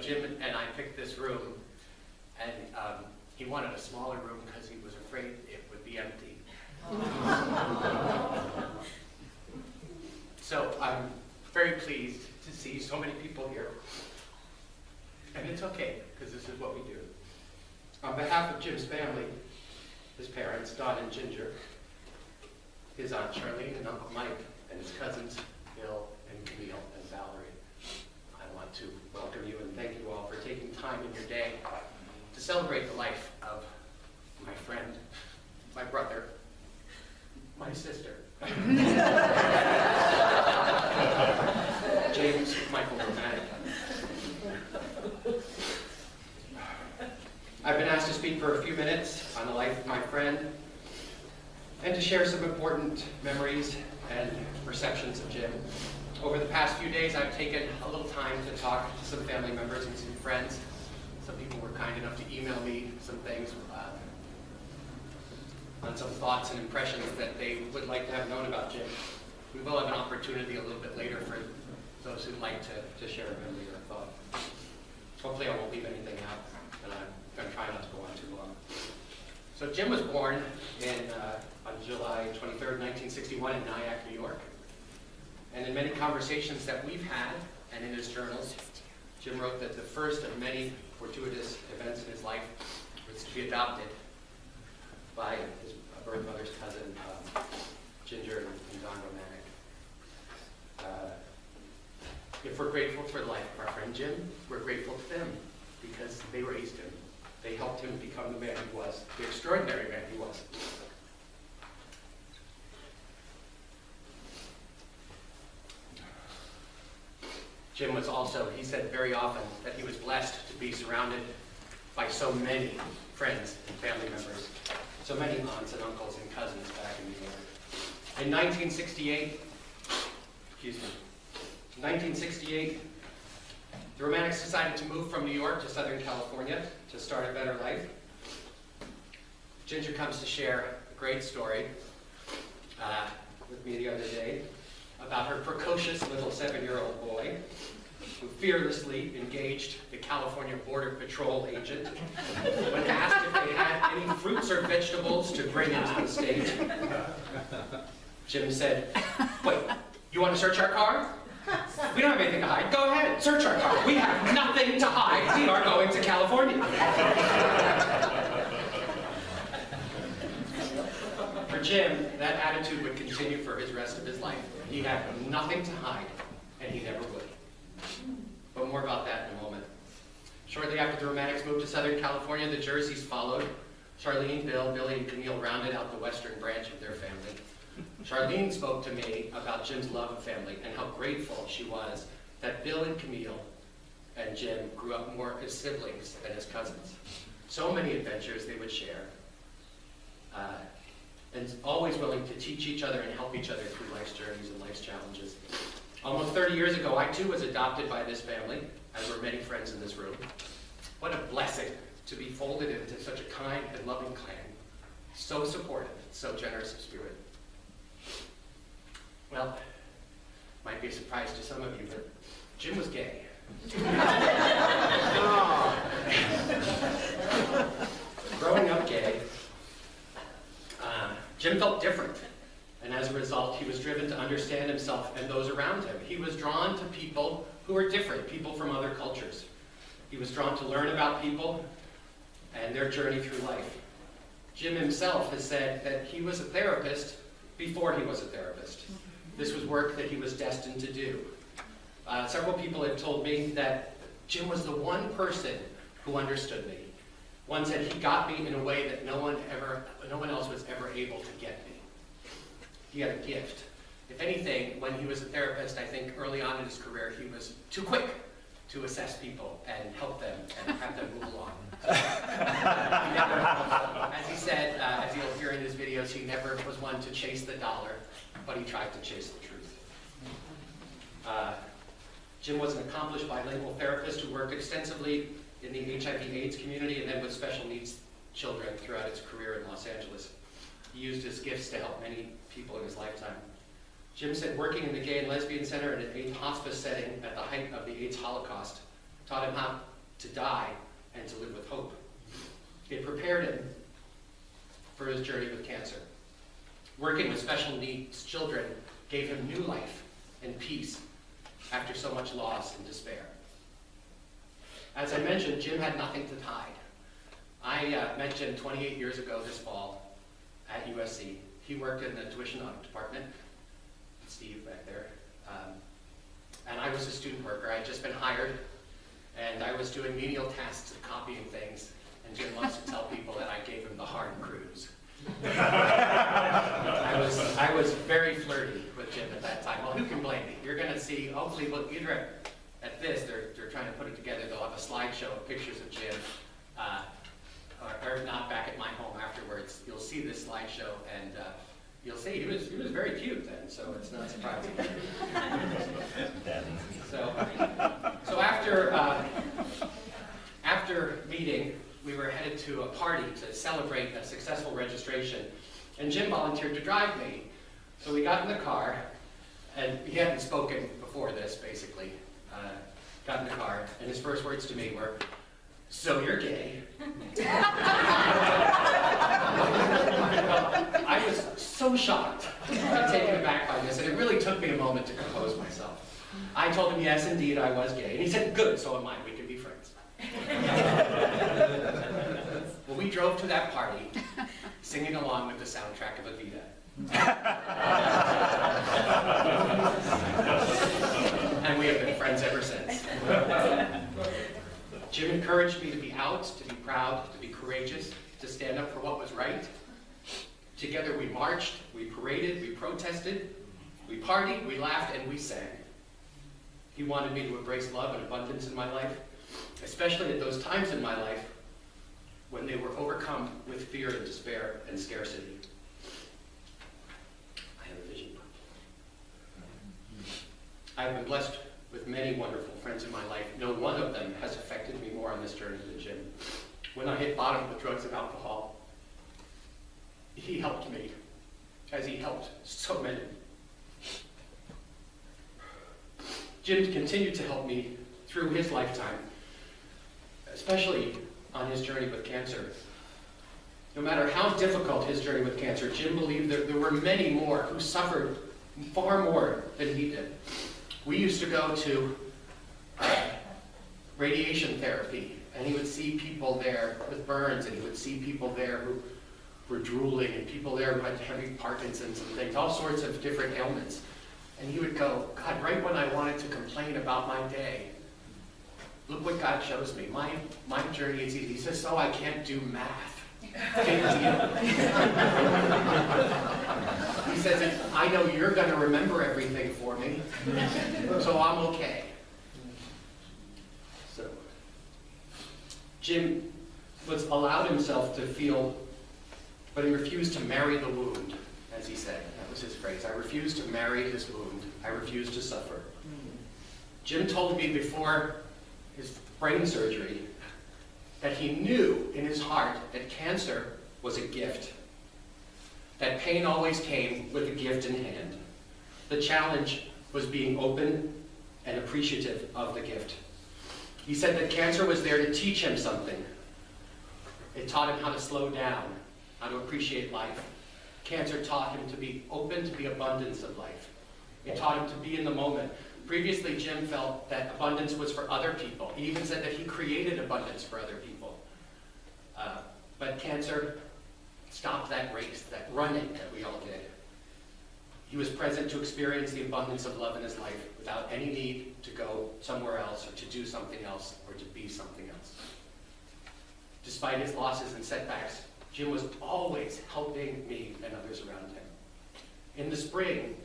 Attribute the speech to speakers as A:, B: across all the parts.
A: Jim and I picked this room, and he wanted a smaller room because he was afraid it would be empty. So I'm very pleased to see so many people here. And it's okay, because this is what we do. On behalf of Jim's family, his parents, Don and Ginger, his Aunt Charlene and Uncle Mike, and his cousins, Bill and Camille and Valerie, I want to welcome you and thank you all for taking time in your day to celebrate the life of my friend, my brother, my sister, James Michael Romanik. I've been asked to speak for a few minutes on the life of my friend and to share some important memories and perceptions of Jim. Over the past few days, I've taken a little time to talk to some family members and some friends. Some people were kind enough to email me some things on some thoughts and impressions that they would like to have known about Jim. We will have an opportunity a little bit later for those who'd like to share a memory or a thought. Hopefully I won't leave anything out, and I'm going to try not to go on too long. So Jim was born on July 23rd, 1961 in Nyack, New York. And in many conversations that we've had, and in his journals, Jim wrote that the first of many fortuitous events in his life was to be adopted by his birth mother's cousin, Ginger and Don Romanik. If we're grateful for the life of our friend Jim, we're grateful to them because they raised him. They helped him become the man he was, the extraordinary man he was. Jim was also, he said very often, that he was blessed to be surrounded by so many friends and family members, so many aunts and uncles and cousins back in New York. In 1968, the Romaniks decided to move from New York to Southern California to start a better life. Ginger comes to share a great story with me the other day about her precocious little 7-year-old boy who fearlessly engaged the California Border Patrol agent when asked if they had any fruits or vegetables to bring into the state. Jim said, "Wait, you want to search our car? We don't have anything to hide. Go ahead, search our car. We have nothing to hide. We are going to California." For Jim, that attitude would continue for his rest of his life. He had nothing to hide, and he never would. But more about that in a moment. Shortly after the Romaniks moved to Southern California, the Jerseys followed. Charlene, Bill, Billy, and Camille rounded out the western branch of their family. Charlene spoke to me about Jim's love of family and how grateful she was that Bill and Camille and Jim grew up more as siblings than as cousins. So many adventures they would share, and always willing to teach each other and help each other through life's journeys and life's challenges. Almost 30 years ago, I too was adopted by this family, as were many friends in this room. What a blessing to be folded into such a kind and loving clan, so supportive, so generous of spirit. Well, might be a surprise to some of you, but Jim was gay. Growing up gay, Jim felt different, and as a result, he was driven to understand himself and those around him. He was drawn to people who were different, people from other cultures. He was drawn to learn about people and their journey through life. Jim himself has said that he was a therapist before he was a therapist. This was work that he was destined to do. Several people have told me that Jim was the one person who understood me. One said he got me in a way that no one else was ever able to get me. He had a gift. If anything, when he was a therapist, I think early on in his career, he was too quick to assess people and help them and have them move along. As he said, as you'll hear in his videos, he never was one to chase the dollar, but he tried to chase the truth. Jim was an accomplished bilingual therapist who worked extensively in the HIV/AIDS community and then with special needs children throughout his career in Los Angeles. He used his gifts to help many people in his lifetime. Jim said working in the Gay and Lesbian Center in an AIDS hospice setting at the height of the AIDS Holocaust taught him how to die, and to live with hope. It prepared him for his journey with cancer. Working with special needs children gave him new life and peace after so much loss and despair. As I mentioned, Jim had nothing to hide. I met Jim 28 years ago this fall at USC. He worked in the tuition audit department, Steve back there, and I was a student worker. I had just been hired, and I was doing menial tasks of copying things, and Jim loves to tell people that I gave him the hard cruise. I was very flirty with Jim at that time. Well, who can blame me? You're going to see, hopefully, well, either at this, they're trying to put it together, they'll have a slideshow of pictures of Jim, or if not, back at my home afterwards. You'll see this slideshow, and you'll see he was very cute then, so it's not surprising. So after meeting, we were headed to a party to celebrate a successful registration, and Jim volunteered to drive me. So we got in the car, and he hadn't spoken before this, basically. Got in the car, and his first words to me were, "So you're gay?" I was so shocked and taken aback by this, and it really took me a moment to compose myself. I told him, yes, indeed, I was gay, and he said, "Good, so am I, we can be friends." Well, we drove to that party, singing along with the soundtrack of Evita. And we have been friends ever since. Jim encouraged me to be out, to be proud, to be courageous, to stand up for what was right. Together we marched, we paraded, we protested, we partied, we laughed, and we sang. He wanted me to embrace love and abundance in my life, especially at those times in my life when they were overcome with fear and despair and scarcity. I have a vision. I have been blessed with many wonderful friends in my life. No one of them has affected me more on this journey than Jim. When I hit bottom with drugs and alcohol, he helped me, as he helped so many. Jim continued to help me through his lifetime, especially on his journey with cancer. No matter how difficult his journey with cancer, Jim believed that there were many more who suffered far more than he did. We used to go to radiation therapy, and he would see people there with burns, and he would see people there who were drooling, and people there who had heavy Parkinson's and things, all sorts of different ailments. And he would go, "God, right when I wanted to complain about my day, look what God shows me. My journey is easy." He says, "So I can't do math." Big deal. He says, "I know you're going to remember everything for me, so I'm okay." So, Jim allowed himself to feel, but he refused to marry the wound, as he said. That was his phrase. "I refuse to marry this wound. I refuse to suffer." Jim told me before his brain surgery that he knew in his heart that cancer was a gift. That pain always came with a gift in hand. The challenge was being open and appreciative of the gift. He said that cancer was there to teach him something. It taught him how to slow down, how to appreciate life. Cancer taught him to be open to the abundance of life. It taught him to be in the moment. Previously, Jim felt that abundance was for other people. He even said that he created abundance for other people. But cancer stopped that race, that running that we all did. He was present to experience the abundance of love in his life without any need to go somewhere else or to do something else or to be something else. Despite his losses and setbacks, Jim was always helping me and others around him. In the spring,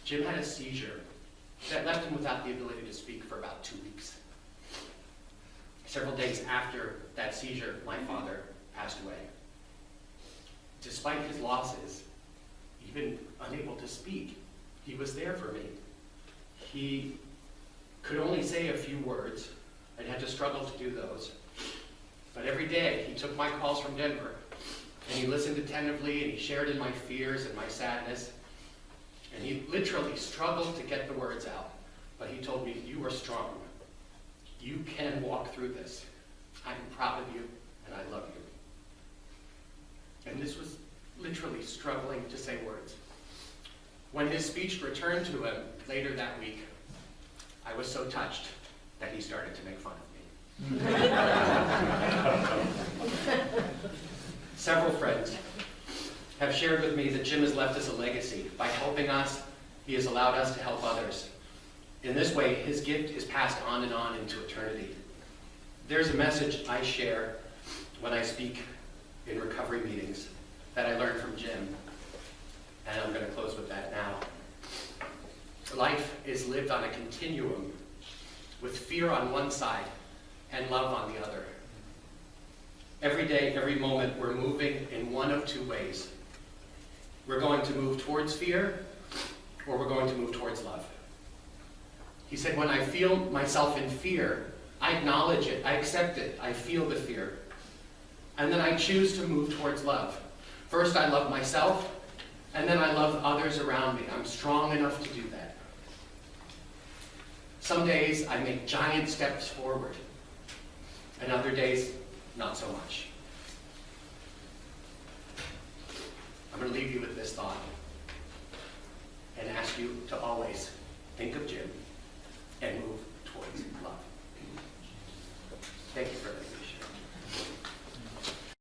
A: Jim had a seizure that left him without the ability to speak for about 2 weeks. Several days after that seizure, my father passed away. Despite his losses, even unable to speak, he was there for me. He could only say a few words and had to struggle to do those. But every day he took my calls from Denver and he listened attentively and he shared in my fears and my sadness. And he literally struggled to get the words out. But he told me, "You are strong. You can walk through this. I'm proud of you, and I love you. And this was literally struggling to say words. When his speech returned to him later that week, I was so touched that he started to make fun of me. Several friends have shared with me that Jim has left us a legacy. By helping us, he has allowed us to help others. In this way, his gift is passed on and on into eternity. There's a message I share when I speak in recovery meetings that I learned from Jim, and I'm going to close with that now. Life is lived on a continuum with fear on one side and love on the other. Every day, every moment, we're moving in one of two ways. We're going to move towards fear, or we're going to move towards love. He said, when I feel myself in fear, I acknowledge it, I accept it, I feel the fear. And then I choose to move towards love. First, I love myself, and then I love others around me. I'm strong enough to do that. Some days I make giant steps forward, and other days, not so much. I'm going to leave you with this thought and ask you to always think of Jim and move towards love. Thank you for listening.